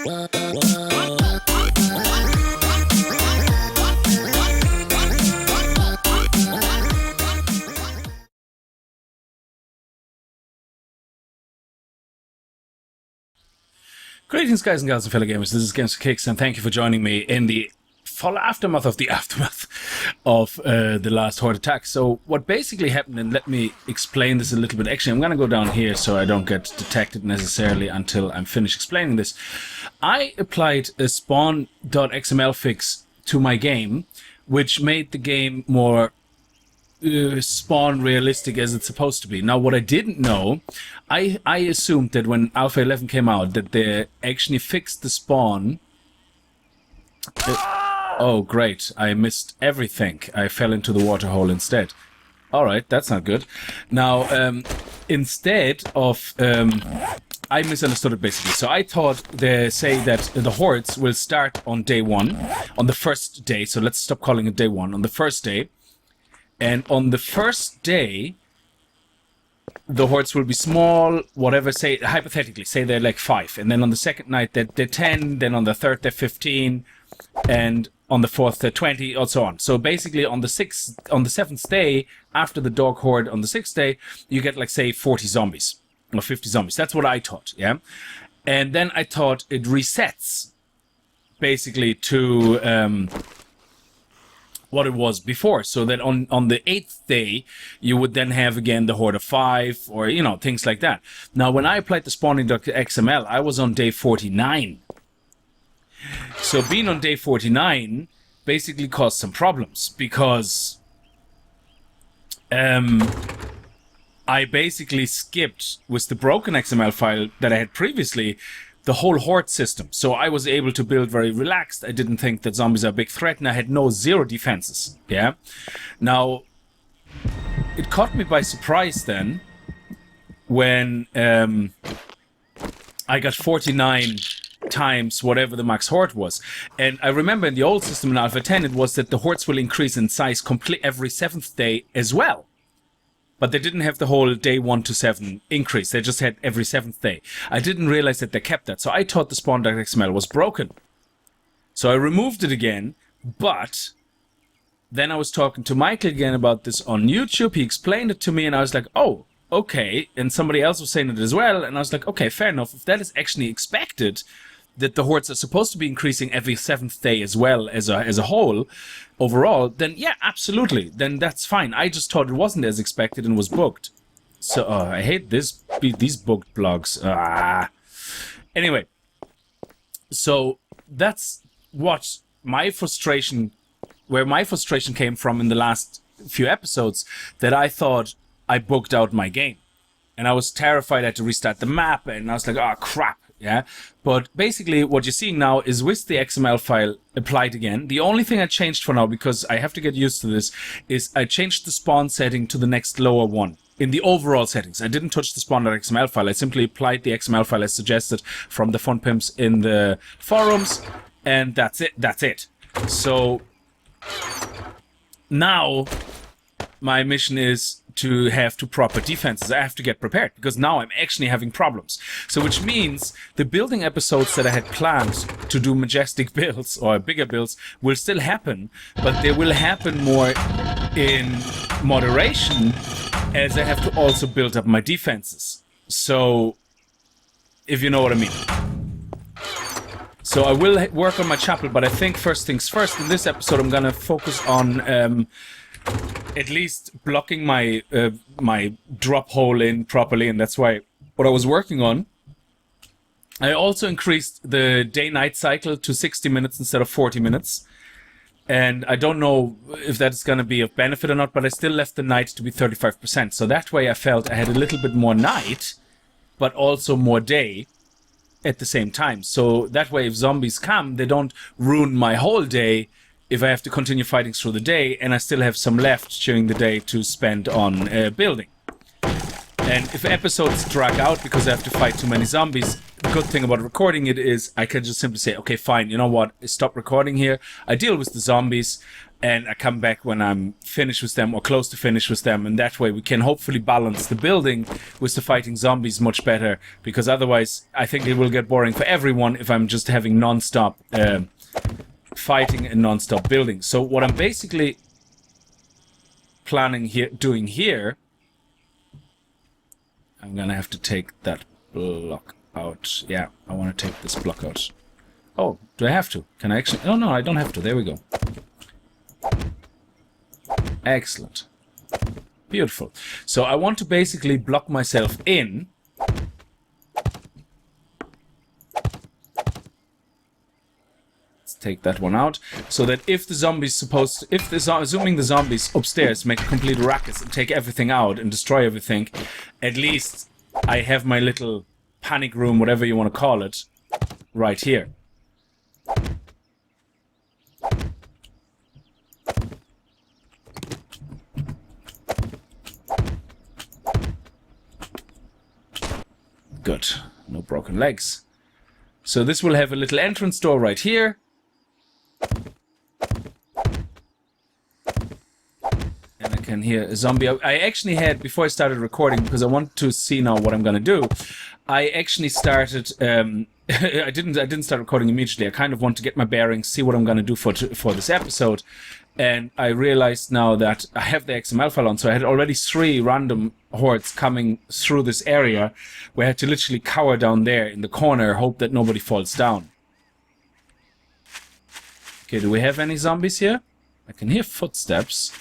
Greetings, guys and gals and fellow gamers. This is Games for Kicks, and thank you for joining me in the full aftermath of the aftermath of the last Horde attack. So what basically happened, and let me explain this a little bit. Actually, I'm going to go down here so I don't get detected necessarily until I'm finished explaining this. I applied a spawn.xml fix to my game, which made the game more spawn realistic as it's supposed to be. Now, what I didn't know, I assumed that when Alpha 11 came out that they actually fixed the spawn. Oh, great. I missed everything. I fell into the water hole instead. Alright, that's not good. Now, instead of... I misunderstood it basically. So I thought they say that the Hordes will start on day 1, on the first day. So let's stop calling it day 1. On the first day. And on the first day, the Hordes will be small, whatever, say, hypothetically, say they're like 5. And then on the second night, they're 10. Then on the third, they're 15. And on the fourth, they're 20, or so on. So basically, on the 7th day, after the Dog Horde on the 6th day, you get, like, say, 40 zombies. Or 50 zombies. That's what I thought, yeah? And then I thought it resets, basically, to... what it was before, so that on the 8th day you would then have again the Horde of 5, or you know, things like that. Now when I applied the spawning.xml, I was on day 49. So being on day 49 basically caused some problems, because I basically skipped with the broken XML file that I had previously the whole Horde system. So I was able to build very relaxed. I didn't think that zombies are a big threat, and I had zero defenses. Yeah. Now, it caught me by surprise then when I got 49 times whatever the max Horde was. And I remember in the old system in Alpha 10, it was that the Hordes will increase in size every 7th day as well. But they didn't have the whole day 1 to 7 increase. They just had every 7th day. I didn't realize that they kept that. So I thought the spawn.xml was broken. So I removed it again. But then I was talking to Michael again about this on YouTube. He explained it to me and I was like, oh, okay. And somebody else was saying it as well. And I was like, okay, fair enough. If that is actually expected, that the Hordes are supposed to be increasing every 7th day as well as a whole overall, then yeah, absolutely. Then that's fine. I just thought it wasn't as expected and was booked. So I hate these booked blogs. Anyway, so that's what my frustration, where my frustration came from in the last few episodes, that I thought I booked out my game. And I was terrified I had to restart the map, and I was like, oh crap. Yeah, but basically what you're seeing now is with the XML file applied again. The only thing I changed for now, because I have to get used to this, is I changed the spawn setting to the next lower one in the overall settings. I didn't touch the spawn.xml file. I simply applied the XML file as suggested from the fun pimps in the forums, and that's it. That's it. So now my mission is to have two proper defenses. I have to get prepared, because now I'm actually having problems. So which means the building episodes that I had planned to do majestic builds or bigger builds will still happen, but they will happen more in moderation, as I have to also build up my defenses. So, if you know what I mean. So I will work on my chapel, but I think first things first, in this episode I'm gonna focus on at least blocking my my drop hole in properly, and that's why what I was working on. I also increased the day-night cycle to 60 minutes instead of 40 minutes. And I don't know if that's going to be of benefit or not, but I still left the night to be 35%. So that way I felt I had a little bit more night, but also more day at the same time. So that way if zombies come, they don't ruin my whole day if I have to continue fighting through the day, and I still have some left during the day to spend on building. And if episodes drag out because I have to fight too many zombies, good thing about recording it is I can just simply say, okay, fine, you know what, stop recording here. I deal with the zombies, and I come back when I'm finished with them or close to finish with them, and that way we can hopefully balance the building with the fighting zombies much better, because otherwise I think it will get boring for everyone if I'm just having non-stop fighting and non-stop building. So what I'm basically planning doing here, I'm gonna have to take that block out. Yeah, I want to take this block out. Oh, do I have to? Can I actually? Oh no, I don't have to. There we go. Excellent. Beautiful. So I want to basically block myself in. Let's take that one out, so that if the zombies assuming the zombies upstairs make a complete ruckus and take everything out and destroy everything, at least I have my little panic room, whatever you want to call it, right here. Good. No broken legs. So this will have a little entrance door right here. And I can hear a zombie. I actually had, before I started recording, because I want to see now what I'm going to do, I actually started... I didn't start recording immediately. I kind of want to get my bearings, see what I'm going to do for this episode. And I realized now that I have the XML file on, so I had already 3 random hordes coming through this area where I had to literally cower down there in the corner, hope that nobody falls down. Okay, do we have any zombies here? I can hear footsteps.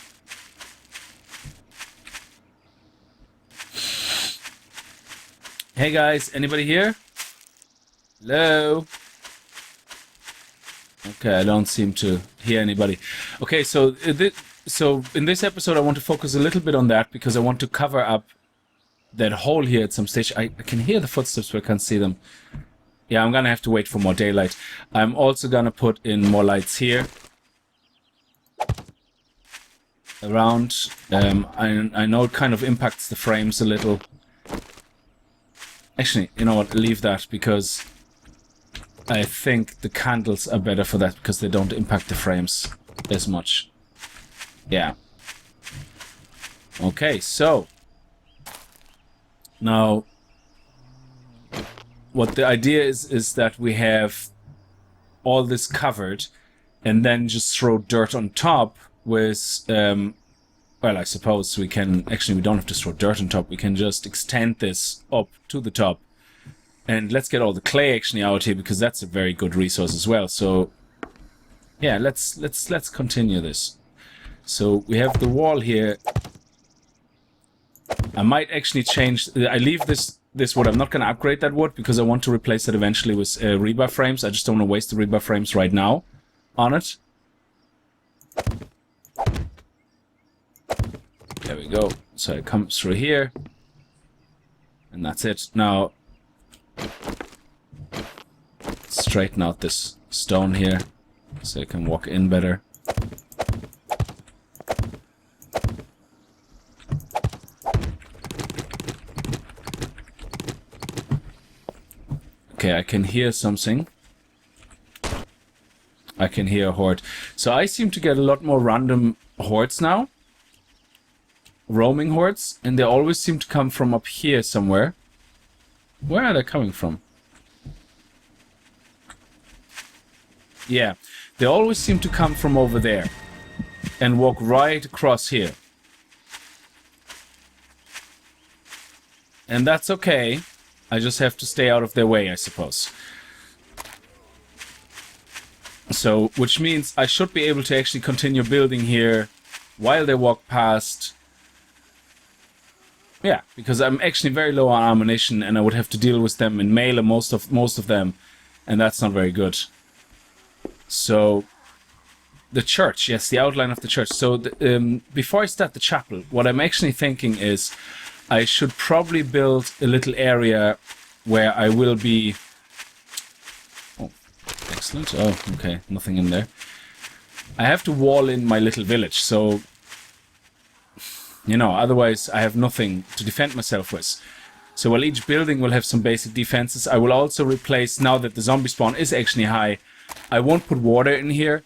Hey guys, anybody here? Hello? Okay, I don't seem to hear anybody. Okay, so in this episode I want to focus a little bit on that, because I want to cover up that hole here at some stage. I can hear the footsteps, but I can't see them. Yeah, I'm gonna have to wait for more daylight. I'm also gonna put in more lights here. Around. I know it kind of impacts the frames a little. Actually, you know what, leave that, because I think the candles are better for that, because they don't impact the frames as much. Yeah. Okay, so now what the idea is that we have all this covered, and then just throw dirt on top with, well, I suppose we can, actually we don't have to throw dirt on top, we can just extend this up to the top. And let's get all the clay actually out here, because that's a very good resource as well. So yeah, let's continue this. So we have the wall here. I might actually change, I leave this wood. I'm not going to upgrade that wood, because I want to replace it eventually with rebar frames. I just don't want to waste the rebar frames right now on it. There we go. So it comes through here. And that's it. Now, straighten out this stone here so I can walk in better. Okay, I can hear something. I can hear a horde. So I seem to get a lot more random hordes now. Roaming hordes, and they always seem to come from up here somewhere. Where are they coming from? Yeah, they always seem to come from over there and walk right across here. And that's okay. I just have to stay out of their way, I suppose. So, which means I should be able to actually continue building here while they walk past. Yeah, because I'm actually very low on ammunition, and I would have to deal with them in melee, most of them, and that's not very good. So, the church, yes, the outline of the church. So, before I start the chapel, what I'm actually thinking is I should probably build a little area where I will be... Oh, excellent. Oh, okay, nothing in there. I have to wall in my little village, so... You know, otherwise I have nothing to defend myself with. So while each building will have some basic defenses, I will also replace, now that the zombie spawn is actually high, I won't put water in here,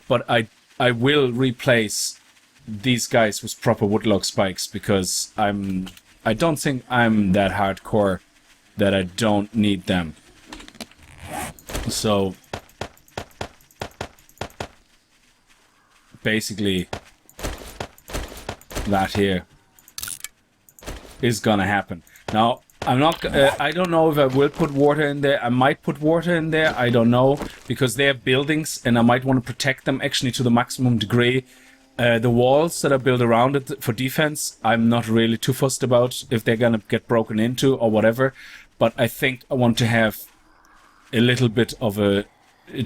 but I will replace these guys with proper woodlog spikes, because I don't think I'm that hardcore that I don't need them. So basically that here is gonna happen. Now I'm not I don't know if I will put water in there. I might put water in there, I don't know, because they're buildings and I might want to protect them actually to the maximum degree. The walls that are built around it for defense, I'm not really too fussed about if they're gonna get broken into or whatever, but I think I want to have a little bit of a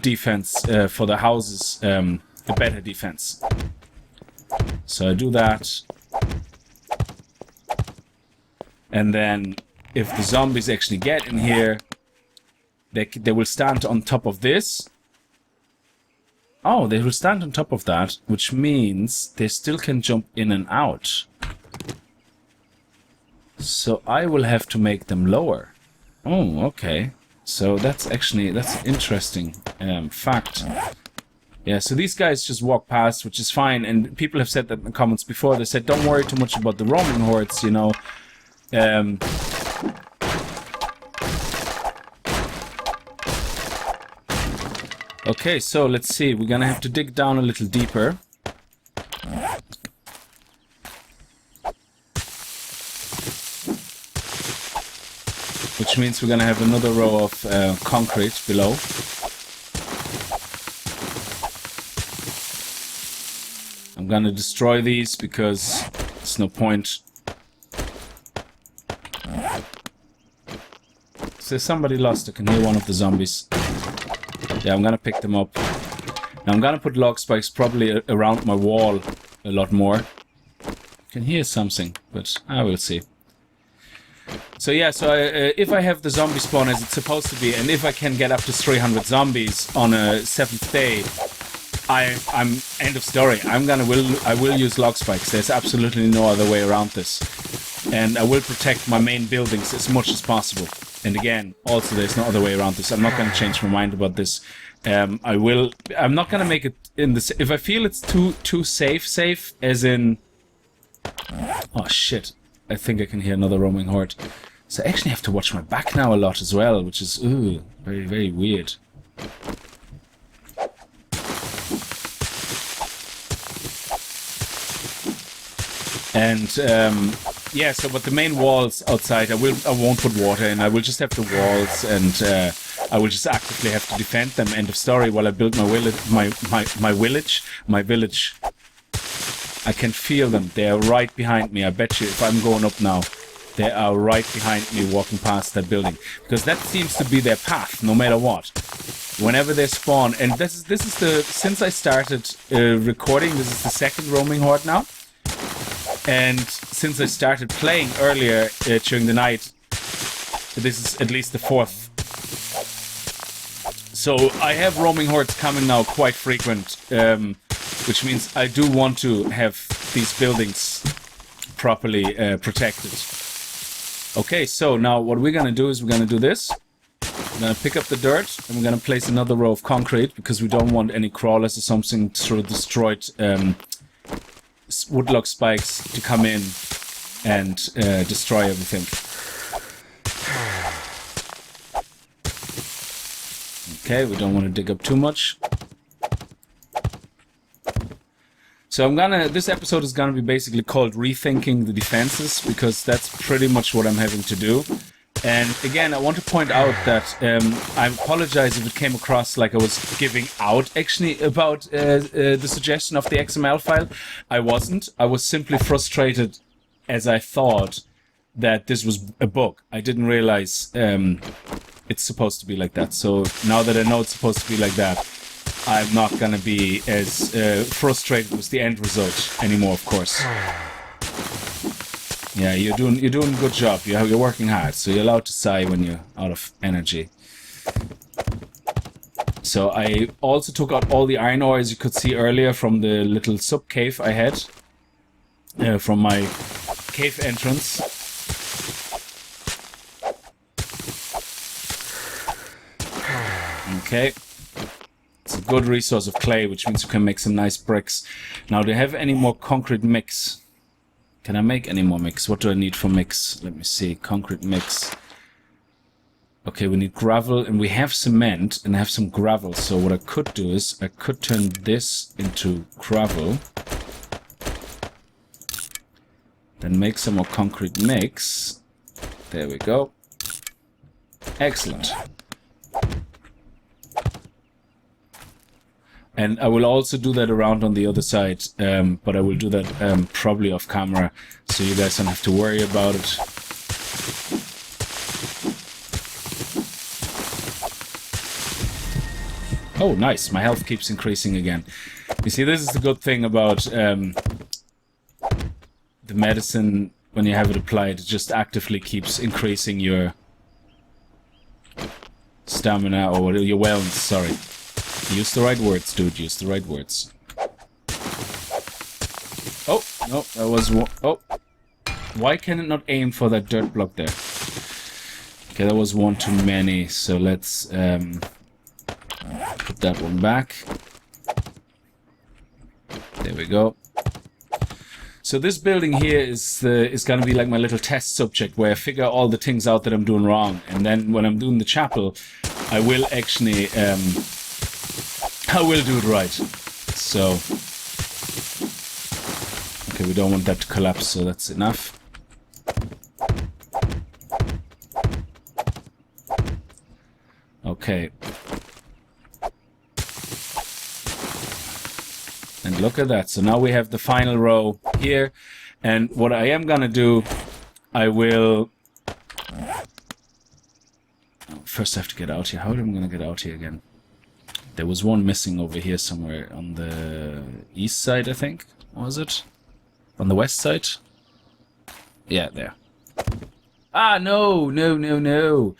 defense for the houses, a better defense. So I do that. And then if the zombies actually get in here, they will stand on top of this. Oh, they will stand on top of that, which means they still can jump in and out. So I will have to make them lower. Oh, okay. So that's an interesting fact. Yeah, so these guys just walk past, which is fine, and people have said that in the comments before. They said, don't worry too much about the roaming hordes, you know. Okay, so let's see. We're gonna have to dig down a little deeper. Which means we're gonna have another row of concrete below. I'm gonna destroy these because there's no point. So somebody lost. I can hear one of the zombies. Yeah, I'm gonna pick them up. Now I'm gonna put log spikes probably around my wall a lot more. I can hear something, but I will see. So yeah, so if I have the zombie spawn as it's supposed to be, and if I can get up to 300 zombies on a 7th day, I'm end of story. I will use log spikes. There's absolutely no other way around this, and I will protect my main buildings as much as possible. And again, also there's no other way around this. I'm not going to change my mind about this. I'm not going to make it in this. If I feel it's too safe, as in, oh shit, I think I can hear another roaming horde. So I actually have to watch my back now a lot as well, which is very, very weird. And yeah, so but the main walls outside, I won't put water in. I will just have the walls, and I will just actively have to defend them. End of story. While I build my village. I can feel them. They are right behind me. I bet you, if I'm going up now, they are right behind me, walking past that building, because that seems to be their path, no matter what. Whenever they spawn, and this is the since I started recording, this is the second roaming horde now. And since I started playing earlier during the night, this is at least the 4th. So I have roaming hordes coming now quite frequent, which means I do want to have these buildings properly protected. Okay, so now what we're gonna do is we're gonna do this. We're gonna pick up the dirt and we're gonna place another row of concrete, because we don't want any crawlers or something through destroyed woodlog spikes to come in and destroy everything. Okay, we don't want to dig up too much. So this episode is gonna be basically called Rethinking the Defenses, because that's pretty much what I'm having to do. And again, I want to point out that I apologize if it came across like I was giving out actually about the suggestion of the XML file. I wasn't. I was simply frustrated, as I thought that this was a book. I didn't realize it's supposed to be like that. So now that I know it's supposed to be like that, I'm not going to be as frustrated with the end result anymore, of course. Yeah, you're doing a good job. You're working hard, so you're allowed to sigh when you're out of energy. So I also took out all the iron ore, as you could see earlier, from the little sub cave I had from my cave entrance. Okay. It's a good resource of clay, which means you can make some nice bricks. Now, do you have any more concrete mix? Can I make any more mix? What do I need for mix? Let me see. Concrete mix. Okay, we need gravel, and we have cement, and I have some gravel. So what I could do is, I could turn this into gravel. Then make some more concrete mix. There we go. Excellent. And I will also do that around on the other side, but I will do that probably off camera, so you guys don't have to worry about it. Oh, nice. My health keeps increasing again. You see, this is the good thing about the medicine. When you have it applied, it just actively keeps increasing your stamina, or your wellness, sorry. Use the right words, dude. Use the right words. Oh, no, that was one. Oh. Why can it not aim for that dirt block there? Okay, that was one too many, so let's put that one back. There we go. So this building here is going to be like my little test subject, where I figure all the things out that I'm doing wrong, and then when I'm doing the chapel, I will actually I will do it right. So okay, we don't want that to collapse, so that's enough. Okay. And look at that. So now we have the final row here. And what I am gonna do, I will... First I have to get out here. How am I gonna get out here again? There was one missing over here somewhere on the east side, I think. Was it? On the west side? Yeah, there. Ah, no, no, no, no.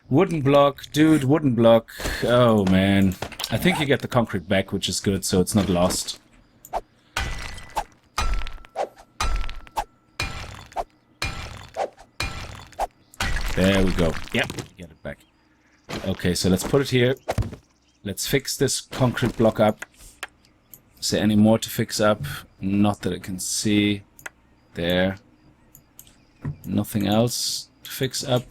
Wooden block, dude, wooden block. Oh, man. I think you get the concrete back, which is good, so it's not lost. There we go. Yep, get it back. Okay, so let's put it here. Let's fix this concrete block up. Is there any more to fix up? Not that I can see. There. Nothing else to fix up.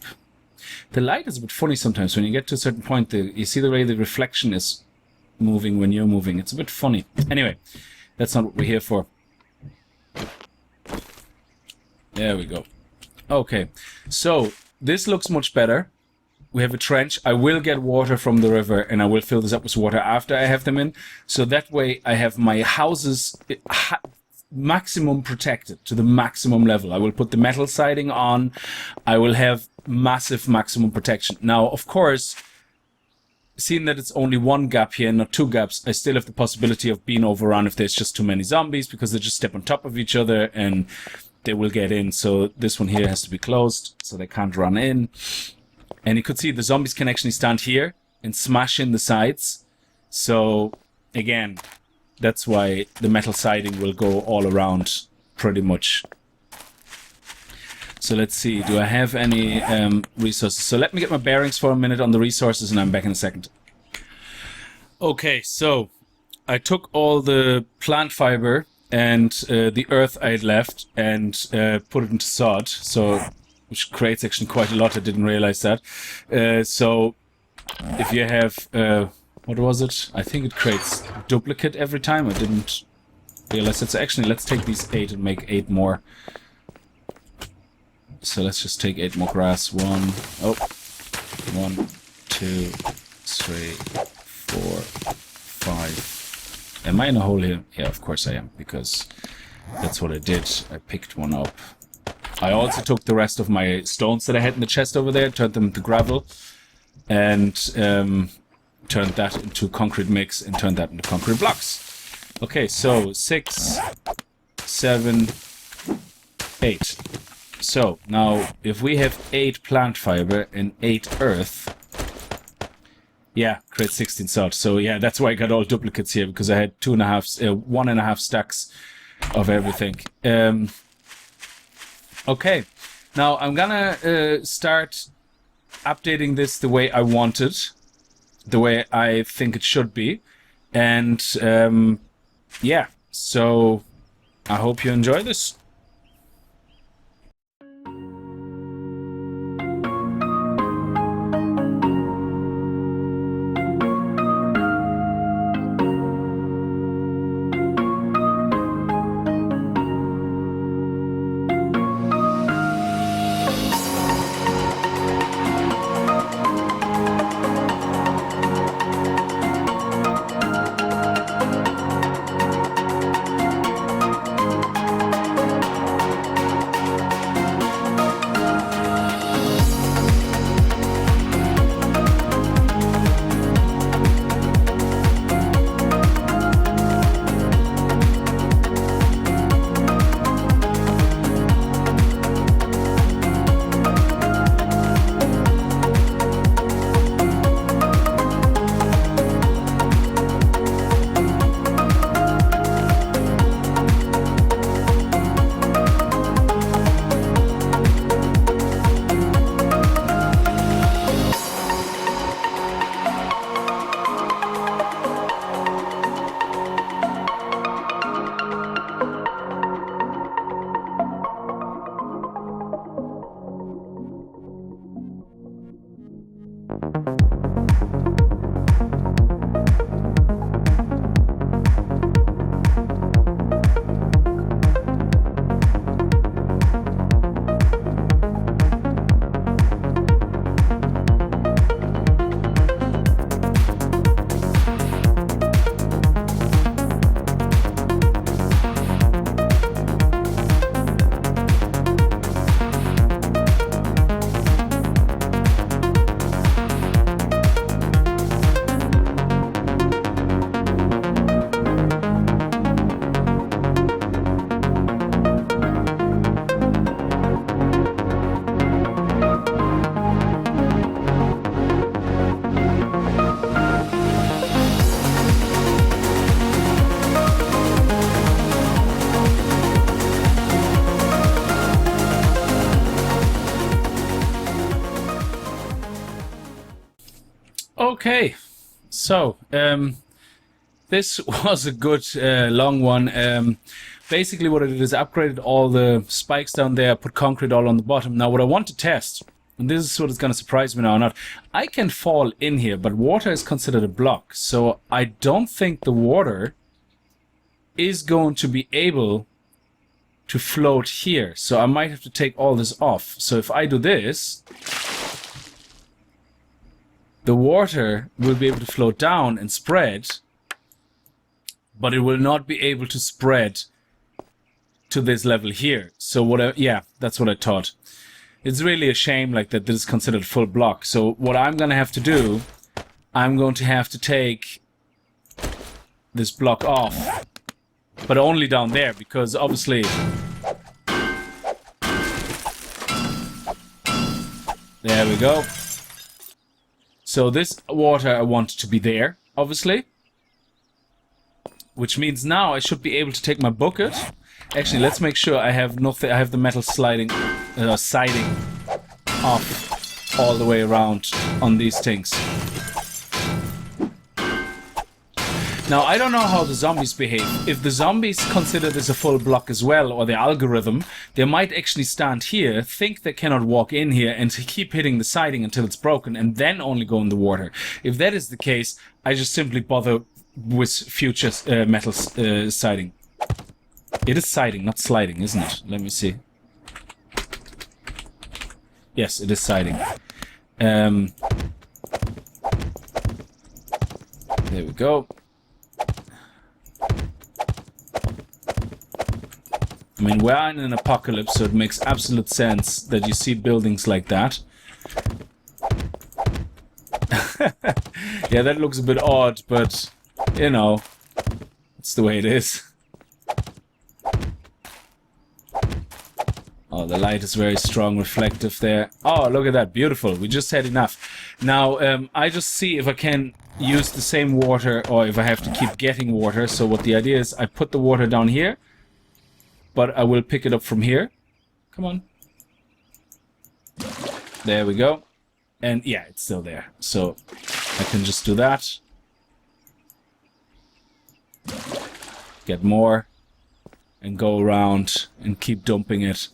The light is a bit funny sometimes. When you get to a certain point, you see the way the reflection is moving when you're moving. It's a bit funny. Anyway, that's not what we're here for. There we go. Okay, so this looks much better. We have a trench. I will get water from the river, and I will fill this up with water after I have them in. So that way I have my houses maximum protected to the maximum level. I will put the metal siding on. I will have massive maximum protection. Now, of course, seeing that it's only one gap here and not two gaps, I still have the possibility of being overrun if there's just too many zombies, because they just step on top of each other and they will get in. So this one here has to be closed so they can't run in. And you could see the zombies can actually stand here and smash in the sides. So, again, that's why the metal siding will go all around pretty much. So let's see, do I have any resources? So let me get my bearings for a minute on the resources, and I'm back in a second. Okay, so I took all the plant fiber and the earth I had left and put it into sod. So... which creates actually quite a lot. I didn't realize that. So if you have, what was it? I think it creates duplicate every time. I didn't realize it. So actually, let's take these 8 and make 8 more. So let's just take 8 more grass. 1, 2, 3, 4, 5. Am I in a hole here? Yeah, of course I am, because that's what I did. I picked one up. I also took the rest of my stones that I had in the chest over there, turned them into gravel, and turned that into concrete mix, and turned that into concrete blocks. Okay, so 6, 7, 8. So, now, if we have 8 plant fiber and 8 earth, yeah, create 16 salt. So, yeah, that's why I got all duplicates here, because I had 1.5 stacks of everything. Okay, now I'm gonna start updating this the way I want it. the way I think it should be. And yeah, so I hope you enjoy this. Okay, so this was a good long one. Basically what I did is I upgraded all the spikes down there, put concrete all on the bottom. Now what I want to test, and this is what is going to surprise me now or not, I can fall in here, but water is considered a block, so I don't think the water is going to be able to float here. So I might have to take all this off. So if I do this, the water will be able to float down and spread, but it will not be able to spread to this level here. So yeah, that's what I thought. It's really a shame like that this is considered a full block. So what I'm going to have to do, I'm going to have to take this block off, but only down there, because obviously there we go. So this water I want to be there, obviously. Which means now I should be able to take my bucket. Actually, let's make sure I have nothing. I have the metal siding off all the way around on these things. Now, I don't know how the zombies behave. If the zombies consider this a full block as well, or the algorithm, they might actually stand here, think they cannot walk in here, and keep hitting the siding until it's broken, and then only go in the water. If that is the case, I just simply bother with future metal siding. It is siding, not sliding, isn't it? Let me see. Yes, it is siding. There we go. I mean, we're in an apocalypse, so it makes absolute sense that you see buildings like that. Yeah, that looks a bit odd, but, you know, it's the way it is. Oh, the light is very strong, reflective there. Oh, look at that, beautiful. We just had enough. Now, I just see if I can use the same water, or if I have to keep getting water. So what the idea is, I put the water down here, but I will pick it up from here. Come on. There we go. And yeah, it's still there. So I can just do that. Get more. And go around and keep dumping it.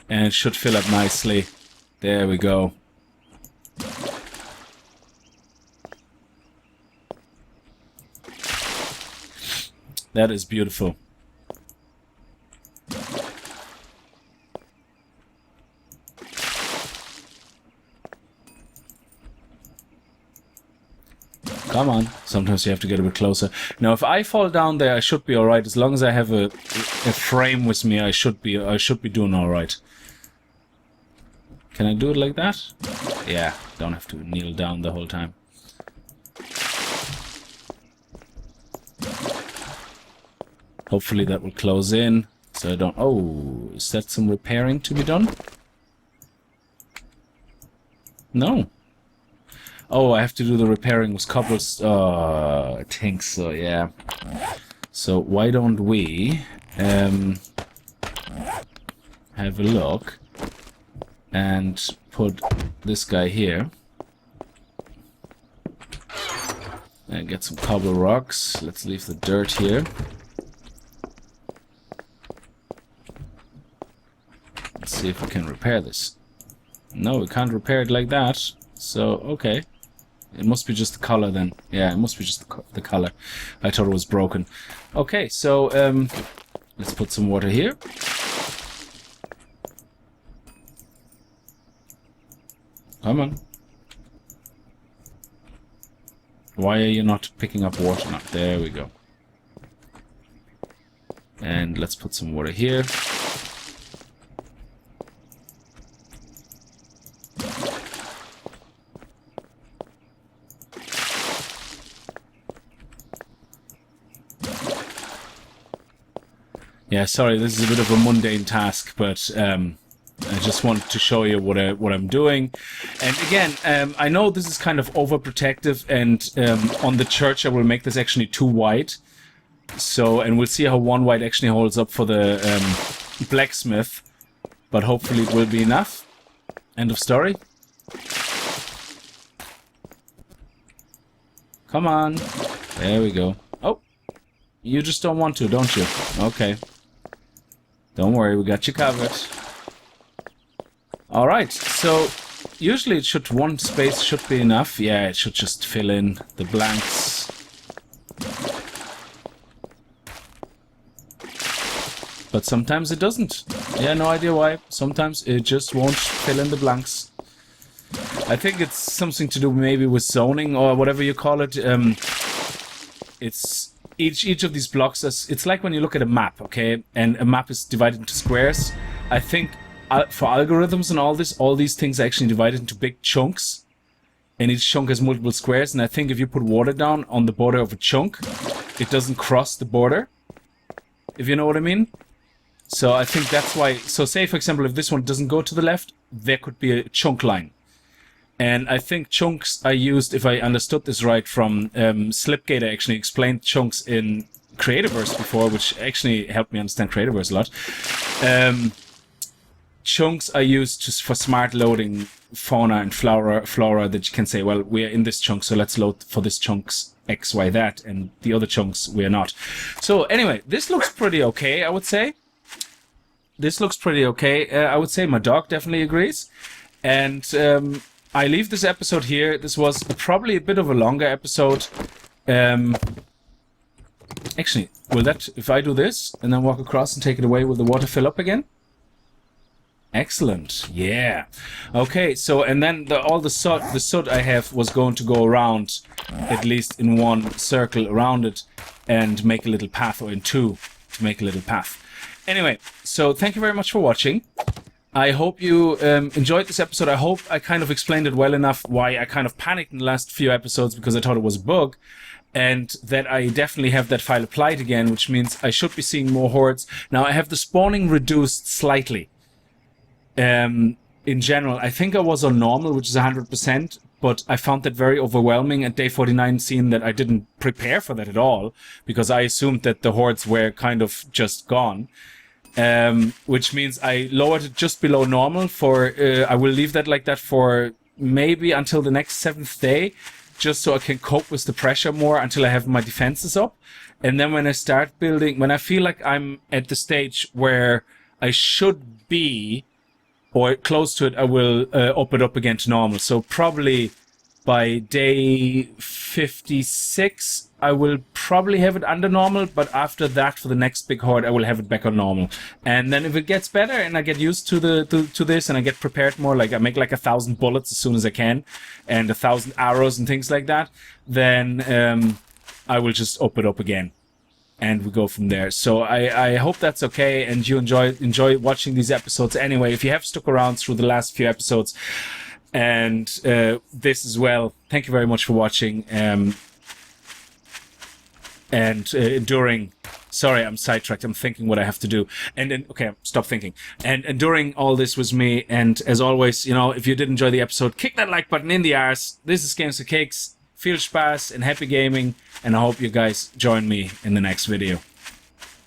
And it should fill up nicely. There we go. That is beautiful. Come on. Sometimes you have to get a bit closer. Now, if I fall down there, I should be alright. As long as I have a frame with me, I should be doing alright. Can I do it like that? Yeah, don't have to kneel down the whole time. Hopefully that will close in, so I don't... Oh, is that some repairing to be done? No. Oh, I have to do the repairing with cobbles. Oh, I think so, yeah. So why don't we have a look and put this guy here and get some cobble rocks. Let's leave the dirt here. Let's see if we can repair this. No, we can't repair it like that. So, okay. It must be just the color then. Yeah, it must be just the color. I thought it was broken. Okay, so let's put some water here. Come on. Why are you not picking up water now? There we go. And let's put some water here. Yeah, sorry, this is a bit of a mundane task, but I just wanted to show you what I'm doing. And again, I know this is kind of overprotective, and on the church I will make this actually 2 white. So, and we'll see how 1 white actually holds up for the blacksmith. But hopefully it will be enough. End of story. Come on. There we go. Oh, you just don't want to, don't you? Okay. Don't worry, we got you covered. Alright, so usually it should, 1 space should be enough. Yeah, it should just fill in the blanks. But sometimes it doesn't. Yeah, no idea why. Sometimes it just won't fill in the blanks. I think it's something to do maybe with zoning or whatever you call it. It's each of these blocks, it's like when you look at a map, okay? And a map is divided into squares. I think for algorithms and all these things are actually divided into big chunks. And each chunk has multiple squares. And I think if you put water down on the border of a chunk, it doesn't cross the border. If you know what I mean? So I think that's why... So say, for example, if this one doesn't go to the left, there could be a chunk line. And I think chunks are used, if I understood this right, from Slipgate. I actually explained chunks in Creativerse before, which actually helped me understand Creativerse a lot. Chunks are used for smart loading fauna and flora that you can say, well, we are in this chunk, so let's load for this chunk's X, Y, that, and the other chunks we are not. So anyway, this looks pretty okay, I would say. This looks pretty okay. I would say my dog definitely agrees. And I leave this episode here. This was probably a bit of a longer episode. Actually, will that, if I do this and then walk across and take it away, will the water fill up again? Excellent. Yeah. Okay, so, and then all the soot I have was going to go around, at least in 1 circle around it, and make a little path, or in 2 to make a little path. Anyway, so thank you very much for watching. I hope you enjoyed this episode. I hope I kind of explained it well enough why I kind of panicked in the last few episodes because I thought it was a bug. And that I definitely have that file applied again, which means I should be seeing more hordes. Now, I have the spawning reduced slightly. In general, I think I was on normal, which is 100%, but I found that very overwhelming at day 49, seeing that I didn't prepare for that at all, because I assumed that the hordes were kind of just gone. which means I lowered it just below normal for, I will leave that like that for maybe until the next 7th day, just so I can cope with the pressure more until I have my defenses up. And then when I start building, when I feel like I'm at the stage where I should be, or close to it, I will up it up again to normal. So probably by day 56, I will probably have it under normal, but after that, for the next big horde, I will have it back on normal. And then if it gets better and I get used to to this and I get prepared more, like I make like 1,000 bullets as soon as I can, and 1,000 arrows and things like that, then I will just up it up again. And we go from there. So I hope that's okay, and you enjoy watching these episodes anyway. If you have stuck around through the last few episodes, and this as well, thank you very much for watching. And during, sorry, I'm sidetracked. I'm thinking what I have to do. And then, okay, stop thinking. And during all this was me. And as always, you know, if you did enjoy the episode, kick that like button in the arse. This is Games for Cakes. Viel Spaß and happy gaming. And I hope you guys join me in the next video.